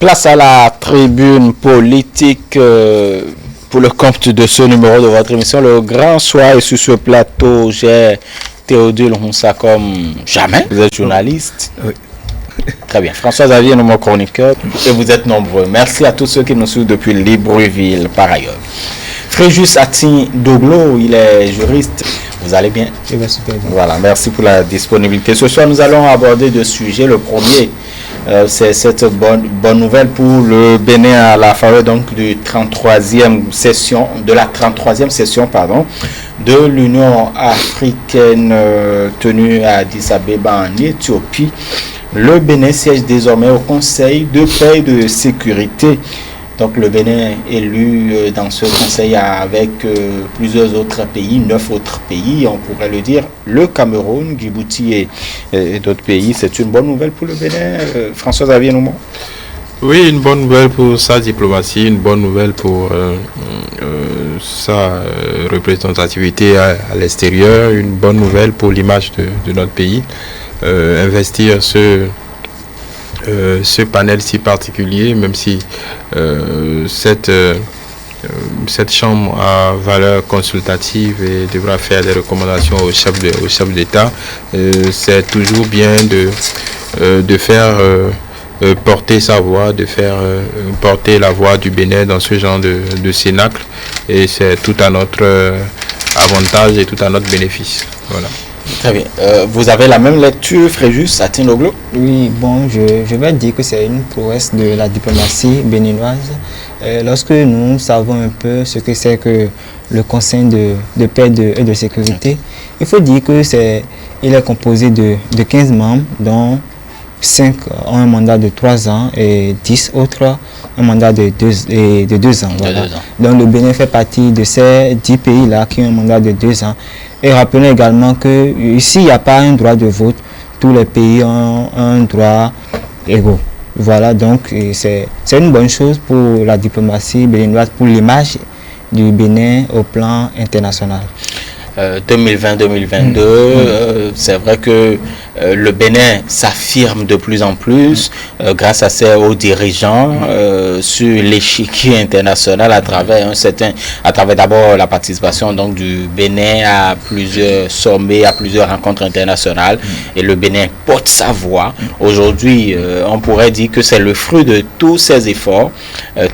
Place à la tribune politique pour le compte de ce numéro de votre émission. Le grand soir est sur ce plateau. J'ai Théodule Honsa comme jamais. Vous êtes journaliste. Oui. Très bien. François Xavier, mon chroniqueur. Et vous êtes nombreux. Merci à tous ceux qui nous suivent depuis Libreville, par ailleurs. Fréjus Atin Doglo, il est juriste. Vous allez bien? Je vais super bien. Voilà, merci pour la disponibilité. Ce soir, nous allons aborder deux sujets. Le premier, c'est cette bonne nouvelle pour le Bénin à la faveur donc de la 33e session de l'Union africaine tenue à Addis Abeba en Éthiopie. Le Bénin siège désormais au Conseil de paix et de sécurité. Donc le Bénin est élu dans ce conseil avec plusieurs autres pays, 9 autres pays, on pourrait le dire, le Cameroun, Djibouti et d'autres pays. C'est une bonne nouvelle pour le Bénin. François Xavier Noumon. Oui, une bonne nouvelle pour sa diplomatie, une bonne nouvelle pour sa représentativité à l'extérieur, une bonne nouvelle pour l'image de notre pays. Investir ce panel si particulier, même si cette chambre a valeur consultative et devra faire des recommandations au chef d'État, c'est toujours bien de faire porter sa voix, de faire porter la voix du Bénin dans ce genre de cénacle, et c'est tout à notre avantage et tout à notre bénéfice. Voilà. Très bien. Vous avez la même lecture, Fréjus Atin Doglo? Oui, bon, je vais dire que c'est une prouesse de la diplomatie béninoise. Lorsque nous savons un peu ce que c'est que le Conseil de paix et de sécurité, il faut dire que il est composé de 15 membres, dont 5 ont un mandat de 3 ans et 10 autres un mandat de 2 ans. Voilà. Donc le Bénin fait partie de ces 10 pays-là qui ont un mandat de 2 ans. Et rappelons également qu'ici, il n'y a pas un droit de vote. Tous les pays ont un droit égaux. Voilà, donc c'est une bonne chose pour la diplomatie béninoise, pour l'image du Bénin au plan international. 2020-2022, c'est vrai que le Bénin s'affirme de plus en plus grâce à ses hauts dirigeants sur l'échiquier international à travers d'abord la participation donc du Bénin à plusieurs sommets, à plusieurs rencontres internationales, et le Bénin porte sa voix. Aujourd'hui, on pourrait dire que c'est le fruit de tous ces efforts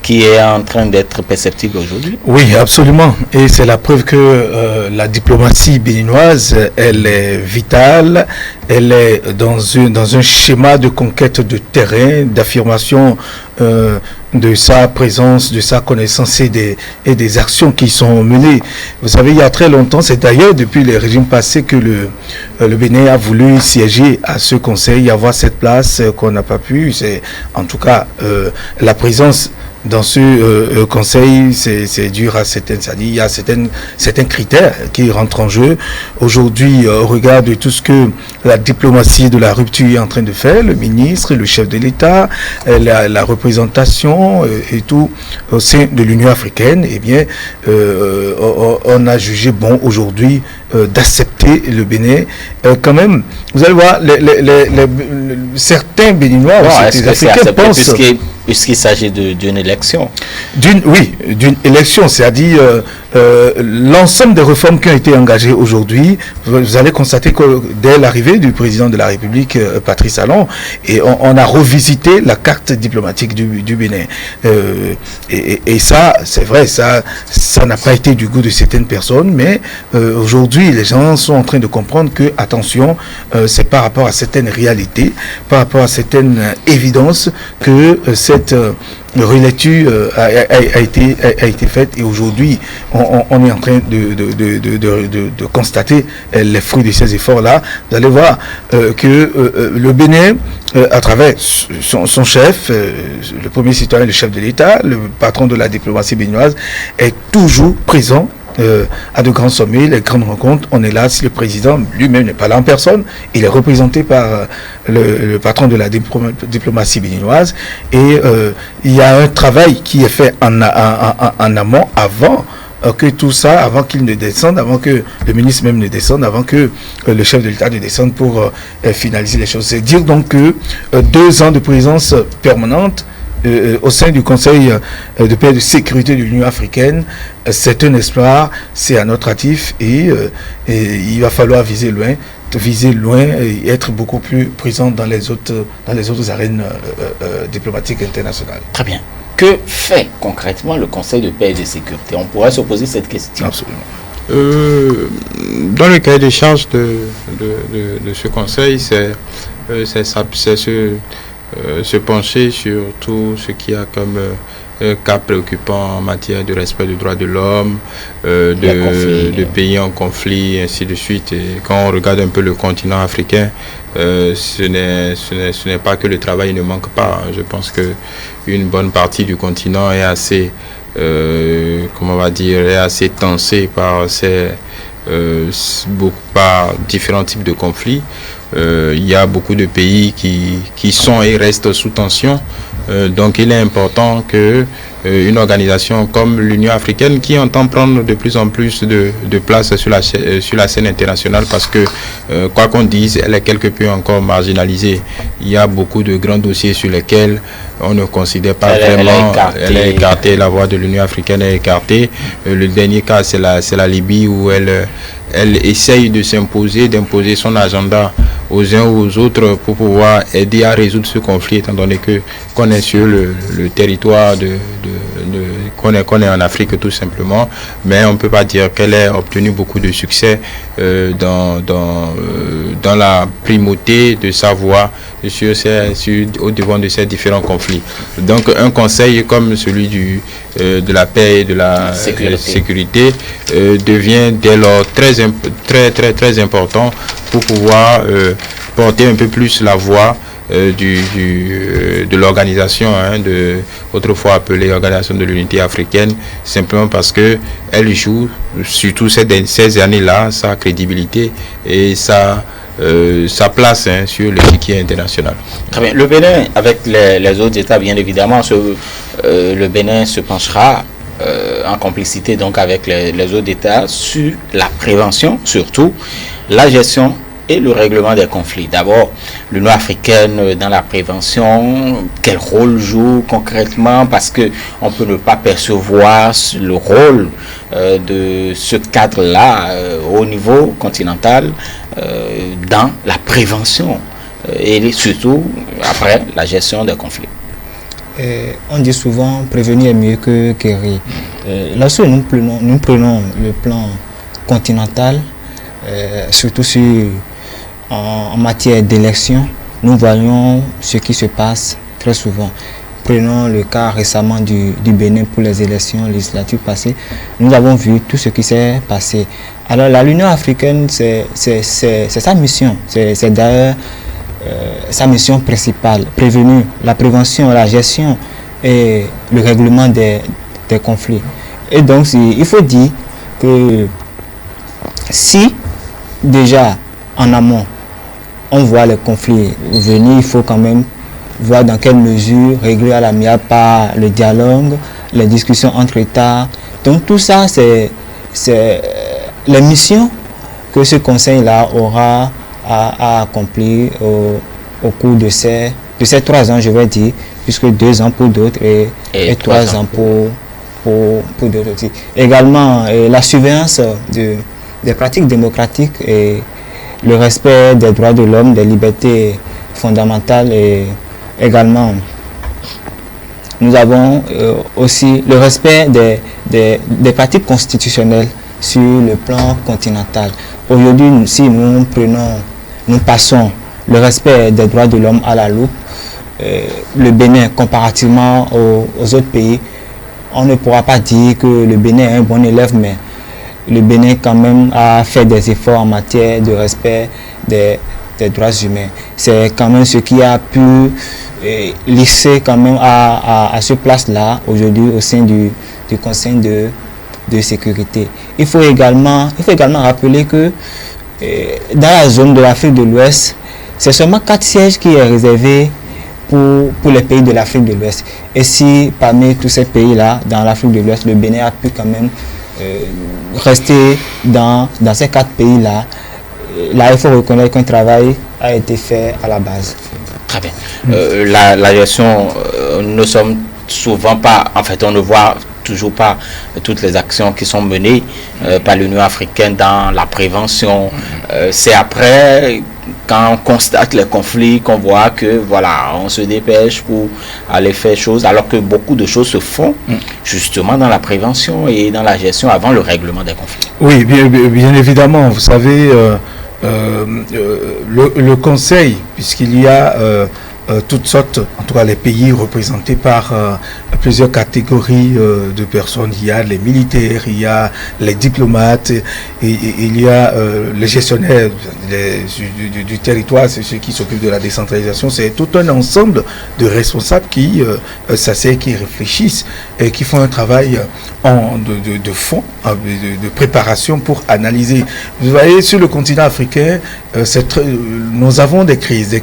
qui est en train d'être perceptible aujourd'hui. Oui, absolument, et c'est la preuve que la diplomatie béninoise, elle est vitale, elle est dans un schéma de conquête de terrain, d'affirmation de sa présence, de sa connaissance et des actions qui sont menées. Vous savez, il y a très longtemps, c'est d'ailleurs depuis les régimes passés que le Bénin a voulu siéger à ce conseil, avoir cette place qu'on n'a pas pu. C'est en tout cas la présence dans ce conseil, c'est dur à certaines, c'est-à-dire il y a certains critères qui rentrent en jeu. Aujourd'hui, au regard de tout ce que la diplomatie de la rupture est en train de faire, le ministre, le chef de l'État, la représentation et tout au sein de l'Union africaine, eh bien, on a jugé bon aujourd'hui d'accepter le Bénin. Quand même, vous allez voir, certains Béninois, certains Africains pensent... Puisqu'il s'agit d'une élection. D'une élection, c'est-à-dire l'ensemble des réformes qui ont été engagées aujourd'hui, vous allez constater que dès l'arrivée du président de la République, Patrice Talon, et on a revisité la carte diplomatique du Bénin. Et ça, c'est vrai, ça n'a pas été du goût de certaines personnes, mais aujourd'hui, les gens sont en train de comprendre que, attention, c'est par rapport à certaines réalités, par rapport à certaines évidences que cette relecture a été faite, et aujourd'hui on est en train de constater les fruits de ces efforts-là. Vous allez voir que le Bénin, à travers son chef, le premier citoyen, le chef de l'État, le patron de la diplomatie béninoise, est toujours présent à de grands sommets, les grandes rencontres. On est là. Si le président lui-même n'est pas là en personne, il est représenté par le patron de la diplomatie béninoise, et il y a un travail qui est fait en amont, avant que tout ça, avant qu'il ne descende, avant que le ministre même ne descende, avant que le chef de l'État ne descende pour finaliser les choses. C'est dire donc que 2 ans de présence permanente au sein du Conseil de paix et de sécurité de l'Union africaine, c'est un espoir, c'est à notre actif et il va falloir viser loin et être beaucoup plus présent dans les autres arènes diplomatiques internationales. Très bien. Que fait concrètement le Conseil de paix et de sécurité? On pourrait se poser cette question. Absolument. Dans le cahier de charge de ce conseil, c'est se pencher sur tout ce qu'il y a comme cas préoccupants en matière de respect des droits de l'homme, de pays en conflit, ainsi de suite. Et quand on regarde un peu le continent africain, ce n'est pas que le travail ne manque pas. Je pense que une bonne partie du continent est assez est assez tensé par par différents types de conflits. Il y a beaucoup de pays qui sont et restent sous tension. Donc il est important que une organisation comme l'Union africaine, qui entend prendre de plus en plus de place sur la scène internationale, parce que quoi qu'on dise, elle est quelque peu encore marginalisée. Il y a beaucoup de grands dossiers sur lesquels on ne considère pas vraiment, elle est écartée, la voix de l'Union africaine est écartée. Le dernier cas, c'est la Libye, où elle essaye de d'imposer son agenda aux uns ou aux autres pour pouvoir aider à résoudre ce conflit, étant donné qu'on est sur le territoire qu'on est en Afrique tout simplement, mais on ne peut pas dire qu'elle ait obtenu beaucoup de succès dans la primauté de sa voix au devant de ces différents conflits. Donc un conseil comme celui de la paix et de la sécurité devient dès lors très important pour pouvoir porter un peu plus la voix de l'organisation, autrefois appelée Organisation de l'Unité africaine, simplement parce que elle joue, surtout ces années-là, sa crédibilité et sa place sur l'échiquier international. Très bien. Le Bénin, avec les autres États, bien évidemment, le Bénin se penchera en complicité donc avec les autres États sur la prévention, surtout la gestion et le règlement des conflits. D'abord, l'Union africaine dans la prévention, quel rôle joue concrètement, parce que on peut ne pas percevoir le rôle de ce cadre-là au niveau continental dans la prévention et surtout après la gestion des conflits. On dit souvent prévenir est mieux que guérir. Lorsque nous prenons le plan continental, surtout en matière d'élection, nous voyons ce qui se passe très souvent. Prenons le cas récemment du Bénin pour les élections législatives passées. Nous avons vu tout ce qui s'est passé. Alors l'Union africaine, c'est sa mission. C'est d'ailleurs sa mission principale, prévenir, la prévention, la gestion et le règlement des conflits. Et donc il faut dire que si déjà en amont on voit les conflits venir, il faut quand même voir dans quelle mesure régler à l'amiable par le dialogue, les discussions entre États. Donc tout ça, c'est les missions que ce conseil-là aura à accomplir au cours de ces 3 ans, je vais dire, puisque 2 ans pour d'autres et 3 ans pour d'autres aussi. Également, la surveillance des pratiques démocratiques et le respect des droits de l'homme, des libertés fondamentales, et également nous avons aussi le respect des pratiques constitutionnelles sur le plan continental. Aujourd'hui, si nous passons le respect des droits de l'homme à la loupe, le Bénin, comparativement aux autres pays, on ne pourra pas dire que le Bénin est un bon élève, mais le Bénin quand même a fait des efforts en matière de respect des droits humains. C'est quand même ce qui a pu laisser quand même à ce place-là aujourd'hui au sein du Conseil de sécurité. Il faut également rappeler que dans la zone de l'Afrique de l'Ouest, c'est seulement 4 sièges qui est réservé pour les pays de l'Afrique de l'Ouest. Et si parmi tous ces pays-là, dans l'Afrique de l'Ouest, le Bénin a pu quand même rester dans ces 4 pays-là, là il faut reconnaître qu'un travail a été fait à la base. Très bien. La gestion, nous sommes souvent pas, en fait, on ne voit toujours pas toutes les actions qui sont menées par l'Union africaine dans la prévention. C'est après, quand on constate les conflits, qu'on voit que voilà, on se dépêche pour aller faire choses, alors que beaucoup de choses se font justement dans la prévention et dans la gestion avant le règlement des conflits. Oui, bien évidemment. Vous savez, le Conseil, puisqu'il y a toutes sortes, en tout cas les pays représentés par plusieurs catégories de personnes. Il y a les militaires, il y a les diplomates, et il y a les gestionnaires du territoire, c'est ceux qui s'occupent de la décentralisation. C'est tout un ensemble de responsables qui s'asseyent, qui réfléchissent et qui font un travail de fond, de préparation pour analyser. Vous voyez, sur le continent africain, nous avons des crises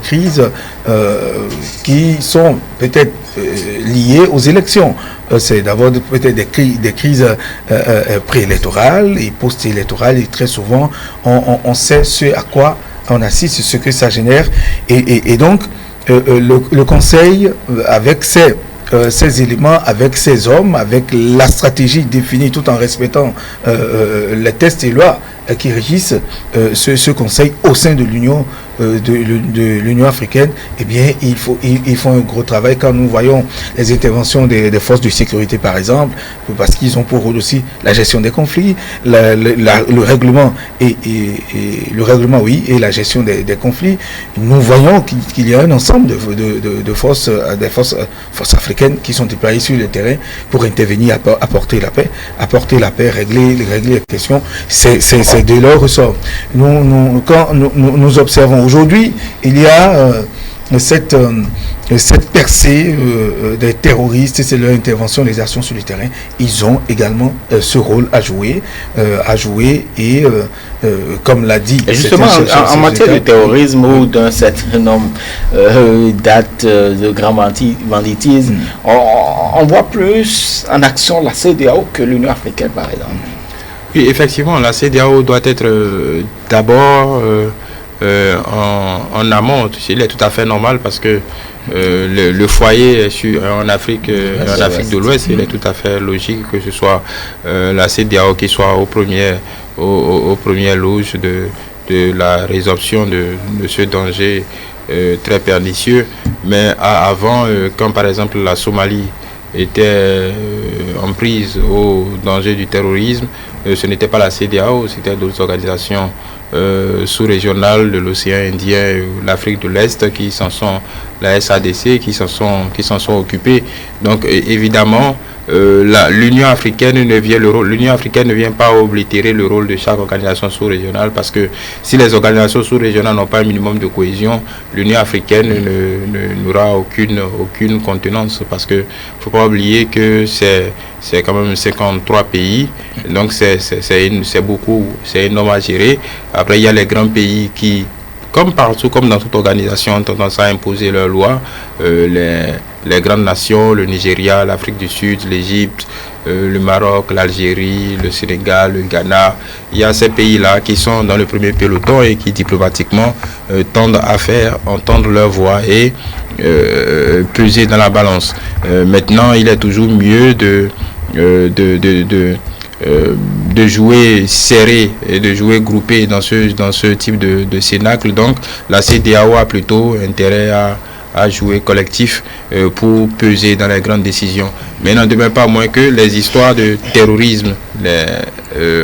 qui sont peut-être liées aux élections. C'est d'abord peut-être des crises préélectorales et post-électorales, et très souvent on sait ce à quoi on assiste, ce que ça génère, et donc le Conseil, avec ces éléments, avec ces hommes, avec la stratégie définie, tout en respectant les textes et lois qui régissent ce Conseil au sein de l'Union de l'Union africaine, eh bien, ils font un gros travail. Quand nous voyons les interventions des forces de sécurité, par exemple, parce qu'ils ont pour rôle aussi la gestion des conflits, le règlement et et la gestion des conflits, nous voyons qu'il y a un ensemble de forces africaines qui sont déployées sur le terrain pour intervenir, apporter la paix, régler les questions. C'est de leur ressort. Quand nous observons aujourd'hui, il y a cette percée des terroristes, c'est leur intervention, les actions sur le terrain. Ils ont également ce rôle à jouer et comme l'a dit... Et justement, en matière de terrorisme ou d'un certain nombre d'actes de grand banditisme, on voit plus en action la CEDEAO que l'Union africaine, par exemple. Oui, effectivement, la CEDEAO doit être d'abord en amont. Il est tout à fait normal parce que le foyer en Afrique de l'Ouest, il est tout à fait logique que ce soit la CEDEAO qui soit aux premières loges de la résorption de ce danger très pernicieux. Mais avant, quand par exemple la Somalie était en prise au danger du terrorisme, ce n'était pas la CEDEAO, c'était d'autres organisations sous-régionales de l'océan Indien, l'Afrique de l'Est, qui s'en sont, la SADC, qui s'en sont occupés. Donc évidemment, l'Union africaine ne vient pas oblitérer le rôle de chaque organisation sous-régionale, parce que si les organisations sous-régionales n'ont pas un minimum de cohésion, l'Union africaine n'aura aucune contenance, parce que faut pas oublier que c'est quand même 53 pays, donc c'est beaucoup, c'est énorme à gérer. Après, il y a les grands pays qui, comme partout, comme dans toute organisation, ont tendance à imposer leurs lois. Les grandes nations, le Nigeria, l'Afrique du Sud, l'Égypte, le Maroc, l'Algérie, le Sénégal, le Ghana. Il y a ces pays-là qui sont dans le premier peloton et qui diplomatiquement tendent à faire entendre leur voix et peser dans la balance. Maintenant, il est toujours mieux de jouer serré et de jouer groupé dans ce type de cénacle. Donc la CEDEAO a plutôt intérêt à jouer collectif pour peser dans les grandes décisions. Mais il n'en demeure pas moins que les histoires de terrorisme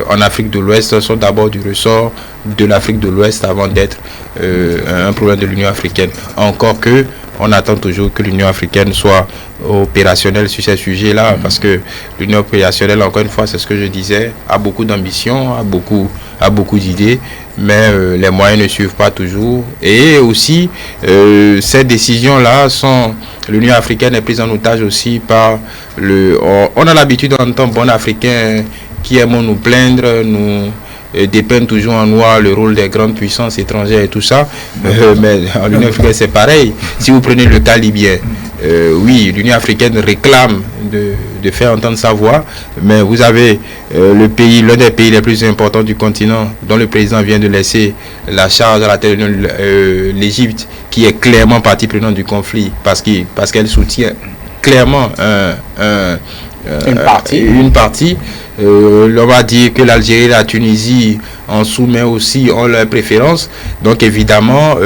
en Afrique de l'Ouest sont d'abord du ressort de l'Afrique de l'Ouest avant d'être un problème de l'Union africaine. Encore que on attend toujours que l'Union africaine soit opérationnelle sur ces sujets-là, parce que l'Union opérationnelle, encore une fois, c'est ce que je disais, a beaucoup d'ambition, a beaucoup d'idées, mais les moyens ne suivent pas toujours. Et aussi, ces décisions-là l'Union africaine est prise en otage aussi par on a l'habitude d'entendre bon africain qui aiment nous plaindre, nous dépeint toujours en noir le rôle des grandes puissances étrangères et tout ça, mais en l'Union africaine c'est pareil. Si vous prenez le cas libyen, oui, l'Union africaine réclame de faire entendre sa voix, mais vous avez l'un des pays les plus importants du continent, dont le président vient de laisser la charge à la tête de l'Égypte, qui est clairement partie prenante du conflit, parce qu'elle soutient clairement une partie. On va dire que l'Algérie et la Tunisie en soumet aussi, ont leurs préférences. Donc évidemment,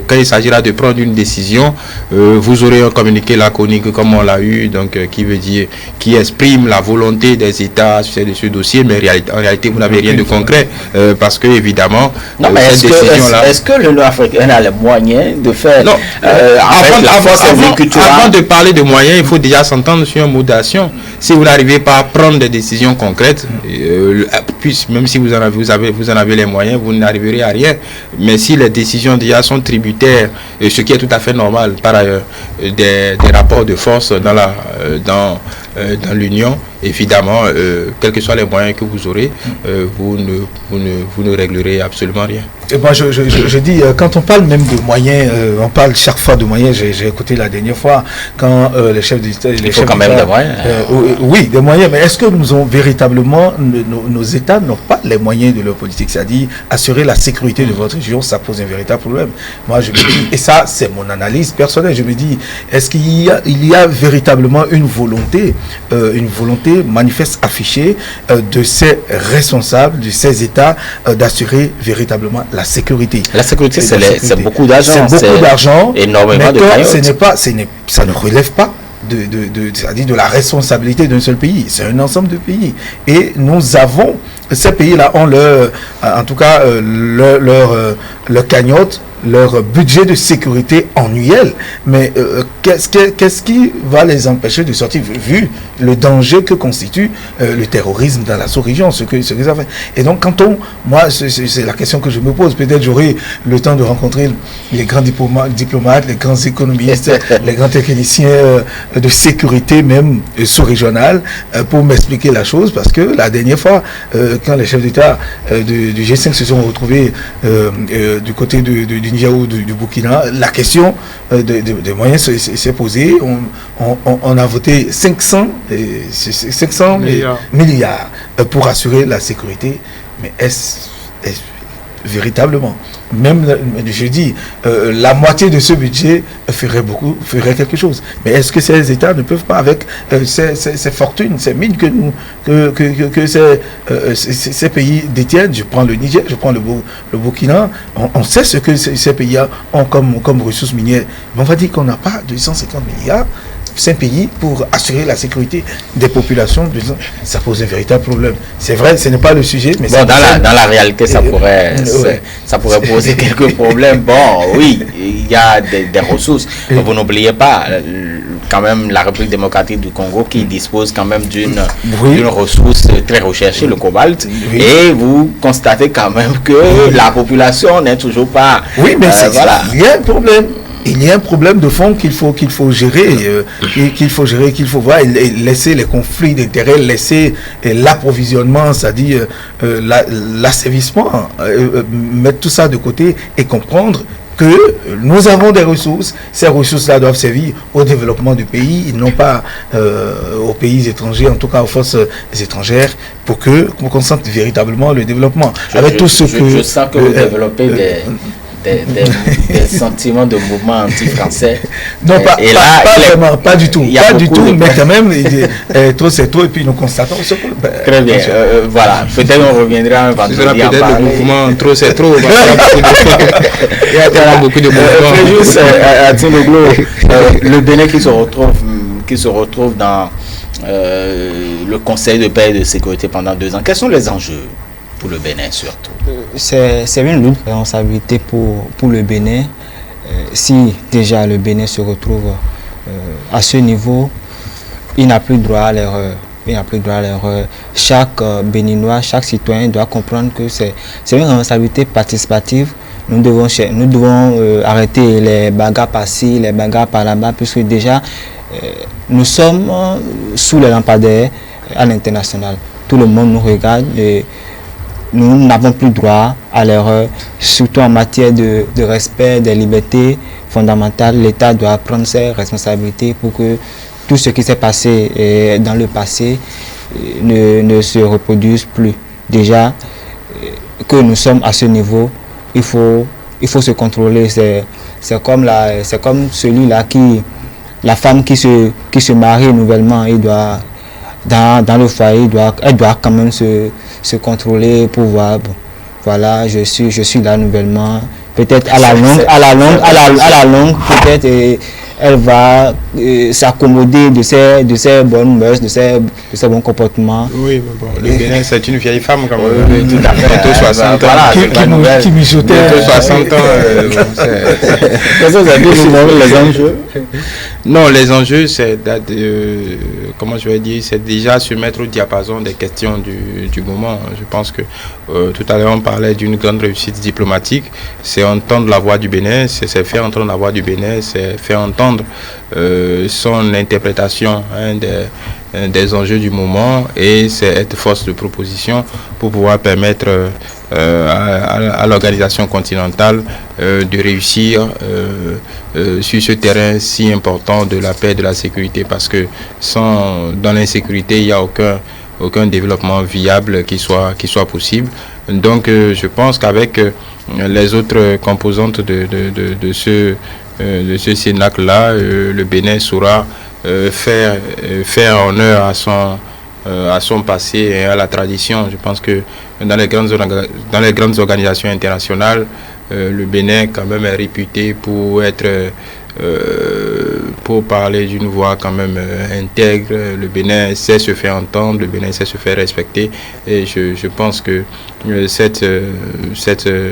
quand il s'agira de prendre une décision, vous aurez un communiqué laconique comme on l'a eu, donc qui exprime la volonté des États sur ce dossier, mais en réalité vous n'avez rien de concret, parce que évidemment, est-ce que l'Union africaine a les moyens de faire avant de parler de moyens, il faut déjà s'entendre sur un mot d'action. Si vous n'arrivez pas à prendre des décisions concrètes, même si vous en avez les moyens, vous n'arriverez à rien. Mais si les décisions déjà sont tributaires, ce qui est tout à fait normal par ailleurs, des rapports de force dans l'Union, évidemment, quels que soient les moyens que vous aurez, vous ne réglerez absolument rien. Et moi, je dis, quand on parle même de moyens, on parle chaque fois de moyens. J'ai écouté la dernière fois quand les chefs d'État... Il faut quand même des moyens. Oui, des moyens, mais est-ce que nous avons véritablement... Nos États n'ont pas les moyens de leur politique, c'est-à-dire assurer la sécurité de votre région, ça pose un véritable problème. Moi, je me dis, et ça, c'est mon analyse personnelle, je me dis, est-ce qu'il y a véritablement une volonté manifeste, affichée de ces responsables, de ces États, d'assurer véritablement la sécurité. La sécurité, c'est beaucoup d'argent. C'est beaucoup d'argent. Énormément de cagnottes. Ça ne relève pas c'est-à-dire de la responsabilité d'un seul pays. C'est un ensemble de pays. Et nous avons, ces pays-là ont en tout cas, leur cagnotte, leur budget de sécurité annuel. Mais qu'est-ce qui va les empêcher de sortir, vu le danger que constitue le terrorisme dans la sous-région, ce que ça fait. Et donc, moi, c'est la question que je me pose. Peut-être j'aurai le temps de rencontrer les grands diplomates, les grands économistes, les grands techniciens de sécurité, même sous-régionale, pour m'expliquer la chose, parce que la dernière fois, quand les chefs d'État du G5 se sont retrouvés du côté du Niger ou du Burkina, la question des moyens s'est posée. On a voté 500 milliards pour assurer la sécurité. Mais est-ce véritablement, même je dis, la moitié de ce budget ferait quelque chose. Mais est-ce que ces États ne peuvent pas, avec ces fortunes, ces mines que ces pays détiennent, je prends le Niger, je prends le Burkina, on sait ce que ces pays ont comme ressources minières. Mais on va dire qu'on n'a pas 250 milliards. 5 pays pour assurer la sécurité des populations, ça pose un véritable problème. C'est vrai, ce n'est pas le sujet, mais bon, dans la réalité, ça pourrait poser quelques problèmes. Bon, oui, il y a des ressources. Vous n'oubliez pas, quand même, la République démocratique du Congo qui dispose quand même d'une ressource très recherchée, le cobalt. Et vous constatez quand même que la population n'est toujours pas... Oui, mais il y a un problème. Il y a un problème de fond qu'il faut gérer, qu'il faut voir et laisser les conflits d'intérêts, laisser l'approvisionnement, c'est-à-dire l'assainissement, mettre tout ça de côté et comprendre que nous avons des ressources. Ces ressources-là doivent servir au développement du pays, et non pas aux pays étrangers, en tout cas aux forces étrangères, pour qu'on concentre véritablement le développement. Je sens que vous développez des sentiments de mouvement anti-français. Non, pas du tout, mais quand même, trop c'est trop, et puis nous constatons ce que... Très bien, voilà, peut-être on reviendra un vendredi. Ce sera peut-être le mouvement trop c'est trop. Il y a beaucoup de mouvements. Le Bénin qui se retrouve dans le Conseil de paix et de sécurité pendant 2 ans, quels sont les enjeux pour le Bénin surtout? C'est une lourde responsabilité pour le Bénin. Si déjà le Bénin se retrouve à ce niveau, il n'a plus droit à l'erreur. Chaque Béninois, chaque citoyen doit comprendre que c'est une responsabilité participative. Nous devons arrêter les bagarres par-ci, les bagarres par-là-bas, puisque déjà nous sommes sous les lampadaires à l'international. Tout le monde nous regarde et nous n'avons plus droit à l'erreur, surtout en matière de respect des libertés fondamentale. L'État doit prendre ses responsabilités pour que tout ce qui s'est passé dans le passé ne se reproduise plus. Déjà, que nous sommes à ce niveau, il faut se contrôler. C'est comme celui-là la femme qui se marie nouvellement, il doit, dans le foyer, elle doit quand même se contrôler pour voir, bon, voilà, je suis là nouvellement. Peut-être à la longue, peut-être elle va s'accommoder de ses bonnes mœurs, de ses bons comportements. Oui, mais bon, le Bénin, c'est une vieille femme quand même. Oui, tout à fait. Bientôt 60 ans. Qui mijotait. Bientôt 60 ans. Les enjeux. Non, les enjeux, c'est comment je vais dire, c'est déjà se mettre au diapason des questions du moment. Je pense que tout à l'heure on parlait d'une grande réussite diplomatique. C'est entendre la voix du Bénin, c'est faire entendre la voix du Bénin, c'est faire entendre son interprétation des enjeux du moment, et c'est être force de proposition pour pouvoir permettre à l'organisation continentale de réussir sur ce terrain si important de la paix et de la sécurité, parce que dans l'insécurité, il n'y a aucun développement viable qui soit possible. Donc je pense qu'avec les autres composantes de ce Cénacle-là, le Bénin saura faire honneur à son passé et à la tradition. Je pense que dans les grandes organisations internationales, le Bénin quand même est réputé pour parler d'une voix quand même intègre. Le Bénin sait se faire entendre, le Bénin sait se faire respecter, et je pense que cette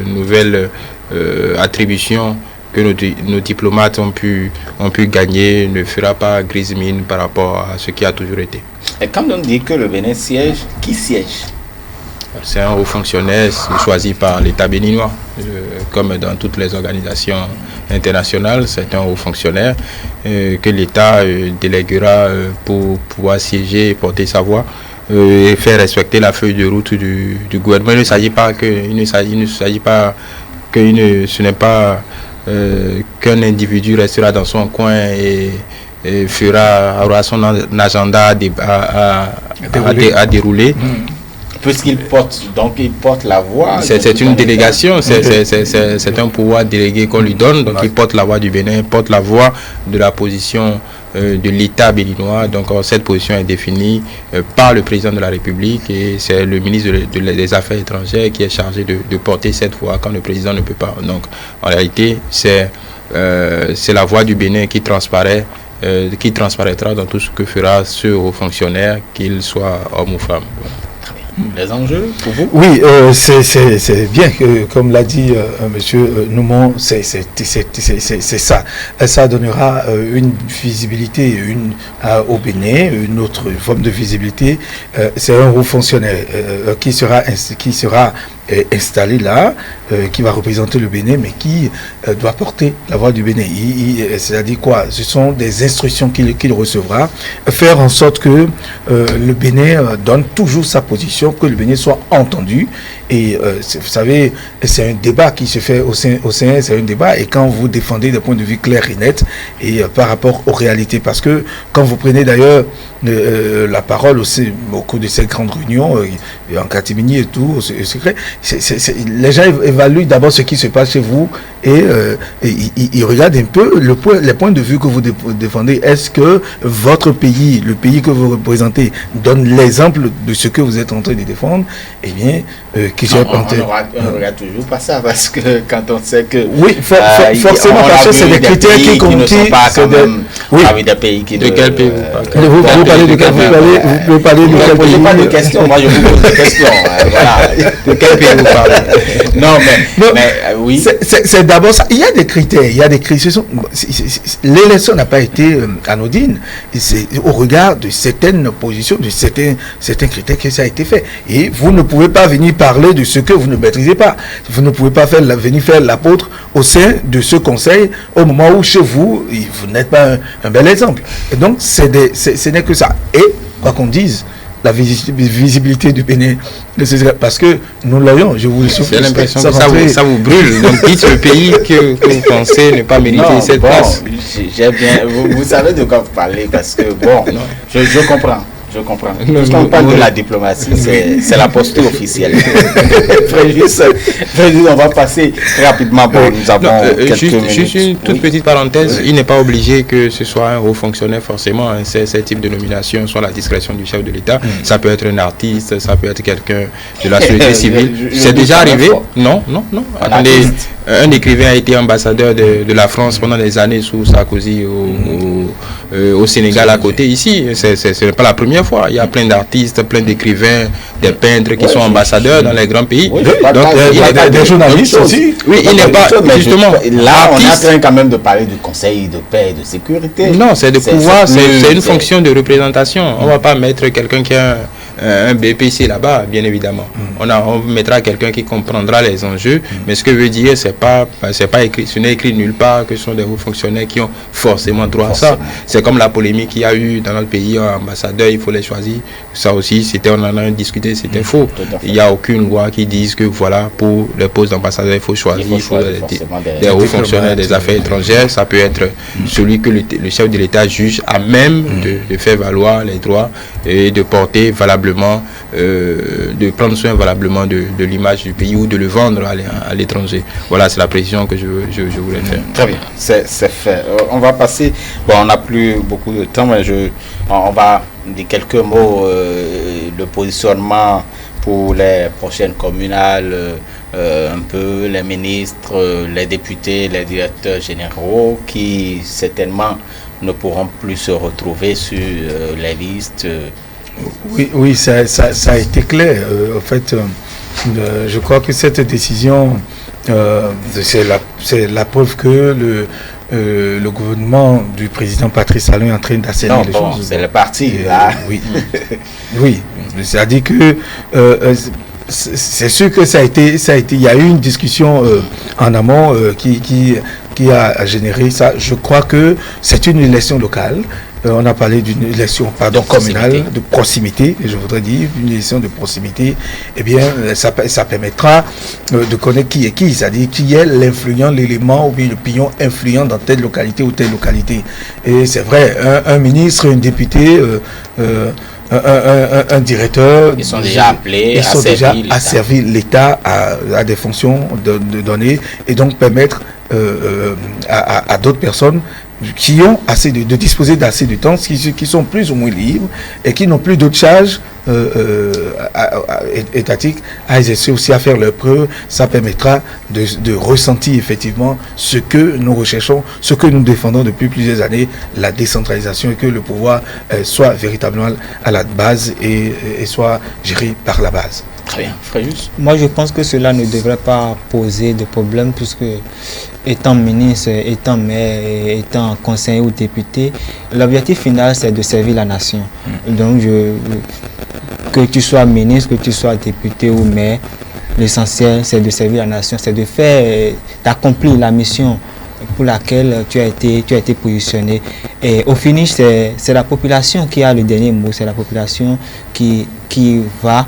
nouvelle attribution que nos diplomates ont pu gagner ne fera pas grise mine par rapport à ce qui a toujours été. Et quand on dit que le Bénin siège, qui siège? C'est un haut fonctionnaire choisi par l'État béninois. Comme dans toutes les organisations internationales, c'est un haut fonctionnaire que l'État déléguera pour pouvoir siéger et porter sa voix et faire respecter la feuille de route du gouvernement. Ce n'est pas qu'un individu restera dans son coin et aura son agenda à dérouler. Puisqu'il porte la voix. C'est une délégation, c'est un pouvoir délégué qu'on lui donne. Donc il porte la voix du Bénin, porte la voix de la position de l'État béninois. Donc cette position est définie par le président de la République, et c'est le ministre des Affaires étrangères qui est chargé de porter cette voix quand le président ne peut pas. Donc en réalité, c'est la voix du Bénin qui transparaîtra dans tout ce que fera ce haut fonctionnaire, qu'il soit homme ou femme. Voilà. Les enjeux pour vous? Oui, c'est bien, comme l'a dit monsieur Noumon, c'est ça. Ça donnera une visibilité au Bénin, une autre forme de visibilité. C'est un haut fonctionnaire qui sera installé là, qui va représenter le Bénin, mais qui doit porter la voix du Bénin. C'est-à-dire quoi? Ce sont des instructions qu'il recevra, faire en sorte que le Bénin donne toujours sa position, que le Bénin soit entendu. Et vous savez, c'est un débat qui se fait au sein, c'est un débat, et quand vous défendez des points de vue clairs et nets, et par rapport aux réalités, parce que quand vous prenez d'ailleurs la parole aussi au cours de ces grandes réunions, en catimini et tout, au secret, les gens évaluent d'abord ce qui se passe chez vous, et ils regardent un peu les points de vue que vous défendez. Est-ce que votre pays, le pays que vous représentez, donne l'exemple de ce que vous êtes en train de défendre? Eh bien, on n'aura toujours pas ça, parce que quand on sait que oui, forcément, parce que c'est des critères qui ne sont pas quand même des pays qui de quel pays vous parlez de quel pays? Vous pouvez parler de quel pays? Pas de questions, moi je vous pose des questions. Voilà. De quel pays vous parlez? Non, mais oui. C'est d'abord ça. Il y a des critères. L'élection n'a pas été anodine. C'est au regard de certaines positions, de certains critères que ça a été fait. Et vous ne pouvez pas venir parler de ce que vous ne maîtrisez pas. Vous ne pouvez pas venir faire l'apôtre au sein de ce conseil au moment où chez vous, vous n'êtes pas un bel exemple. Et donc, ce n'est que ça. Et, quoi qu'on dise, la visibilité du Bénin. Parce que nous l'ayons, je vous le souffle. J'ai l'impression que ça vous brûle. Donc dites le pays que vous pensez ne pas mériter cette place. J'ai bien, vous savez de quoi vous parlez, parce que bon, je comprends. Je comprends. Quand on parle de la diplomatie, c'est la posture officielle. Fréjus, on va passer rapidement. Bon, nous avons quelques minutes. Juste une toute petite parenthèse. Il n'est pas obligé que ce soit un haut fonctionnaire forcément. Ces types de nominations sont à la discrétion du chef de l'État. Ça peut être un artiste, ça peut être quelqu'un de la société civile. C'est déjà arrivé. Non. Attendez, un écrivain a été ambassadeur de la France pendant des années sous Sarkozy au Sénégal à côté. Ici, ce n'est pas la première fois. Il y a plein d'artistes, plein d'écrivains, des peintres qui sont ambassadeurs dans les grands pays. Donc, il y a des journalistes aussi. Oui, il n'est pas justement. Là, on est en train quand même de parler du Conseil de paix et de sécurité. Non, c'est de pouvoir, c'est une fonction de représentation. On ne va pas mettre quelqu'un qui a un BPC là-bas, bien évidemment. On mettra quelqu'un qui comprendra les enjeux, mais ce que veut dire, c'est pas écrit, ce n'est écrit nulle part que ce sont des hauts fonctionnaires qui ont forcément droit à ça. C'est comme la polémique qu'il y a eu dans notre pays, ambassadeur, il faut les choisir. Ça aussi, on en a discuté, c'était faux. Il n'y a aucune loi qui dise que voilà, pour les postes d'ambassadeur, il faut choisir des hauts fonctionnaires des affaires étrangères. Ça peut être celui que le chef de l'État juge à même de faire valoir les droits et de porter valablement, de prendre soin valablement de l'image du pays ou de le vendre à l'étranger. Voilà, c'est la précision que je voulais faire. Très bien, c'est fait. On va passer, on n'a plus beaucoup de temps, mais on va dire quelques mots, le positionnement pour les prochaines communales, un peu les ministres, les députés, les directeurs généraux qui certainement ne pourront plus se retrouver sur les listes. Oui, ça a été clair. En fait, je crois que cette décision, c'est la preuve que le gouvernement du président Patrice Talon est en train d'assainir les choses. C'est le parti, là. Oui. C'est-à-dire que c'est sûr que ça a été, il y a eu une discussion en amont qui a généré ça. Je crois que c'est une élection locale. On a parlé d'une élection communale, de proximité, je voudrais dire, une élection de proximité. Eh bien, ça permettra de connaître qui est qui, c'est-à-dire qui est l'influent, l'élément ou bien le pion influent dans telle localité ou telle localité. Et c'est vrai, un ministre, un député, un directeur, ils sont déjà appelés à servir l'État à des fonctions de données et donc permettre à d'autres personnes qui ont assez de disposer d'assez de temps, qui sont plus ou moins libres et qui n'ont plus d'autres charges étatiques à exercer aussi, à faire leur preuve. Ça permettra de ressentir effectivement ce que nous recherchons, ce que nous défendons depuis plusieurs années, la décentralisation, et que le pouvoir soit véritablement à la base et soit géré par la base. Très bien. Fréjus? Moi, je pense que cela ne devrait pas poser de problème puisque étant ministre, étant maire, étant conseiller ou député, l'objectif final, c'est de servir la nation. Donc, que tu sois ministre, que tu sois député ou maire, l'essentiel, c'est de servir la nation, c'est de faire, d'accomplir la mission pour laquelle tu as été positionné. Et au finish, c'est la population qui a le dernier mot, c'est la population qui va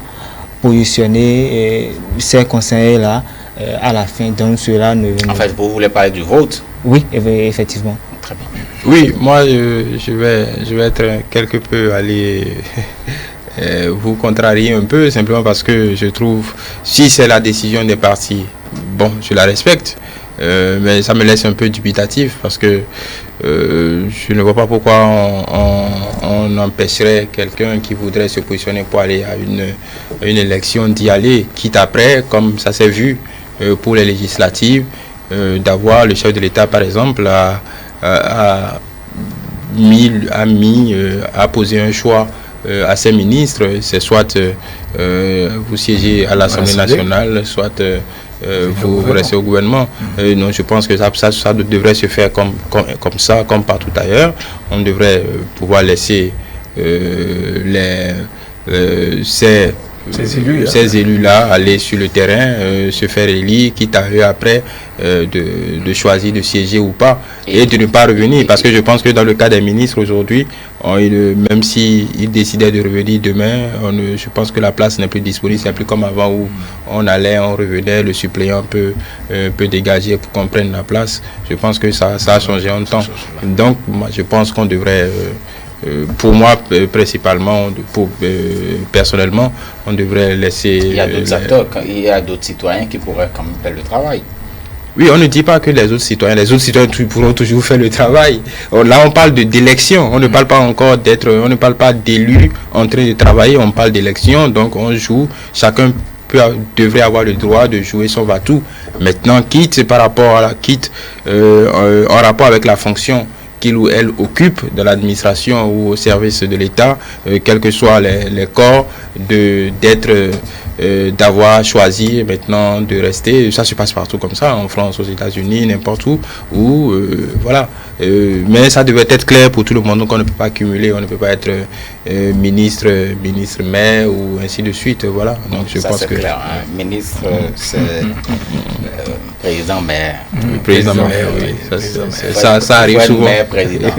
positionner ces conseillers-là à la fin. Donc cela En fait, vous voulez parler du vote? Oui, effectivement. Très bien. Oui, moi je vais être quelque peu aller vous contrarier un peu, simplement parce que je trouve, si c'est la décision des partis, bon, je la respecte. Mais ça me laisse un peu dubitatif parce que je ne vois pas pourquoi on empêcherait quelqu'un qui voudrait se positionner pour aller à une élection d'y aller, quitte après, comme ça s'est vu pour les législatives, d'avoir le chef de l'État par exemple à poser un choix à ses ministres. C'est soit vous siégez à l'Assemblée nationale, soit vous restez au gouvernement. Non, je pense que ça devrait se faire comme ça, comme partout ailleurs. On devrait pouvoir laisser ces élus-là aller sur le terrain, se faire élire, quitte à eux après de choisir de siéger ou pas, et de ne pas revenir. Parce que je pense que dans le cas des ministres aujourd'hui, même s'il décidait de revenir demain, je pense que la place n'est plus disponible. C'est plus comme avant où on allait, on revenait, le suppléant peut dégager pour qu'on prenne la place. Je pense que ça a changé en temps. Donc, moi, je pense qu'on devrait... pour moi, principalement, personnellement, on devrait laisser... Il y a d'autres acteurs, il y a d'autres citoyens qui pourraient quand même faire le travail. Oui, on ne dit pas que les autres citoyens pourront toujours faire le travail. Là, on parle d'élection. On ne parle pas encore on ne parle pas d'élus en train de travailler. On parle d'élection. Donc, on joue. Chacun devrait avoir le droit de jouer son va-tout. Maintenant, quitte par rapport à en rapport avec la fonction qu'il ou elle occupe de l'administration ou au service de l'État, quels que soient les corps, d'avoir choisi maintenant de rester. Ça se passe partout comme ça, en France, aux États-Unis, n'importe où, voilà. Mais ça devait être clair pour tout le monde, qu'on ne peut pas cumuler, on ne peut pas être ministre, maire ou ainsi de suite, voilà. Donc je pense que clair, hein. Ministre, c'est président maire. Président maire, oui. Ça arrive souvent. Président.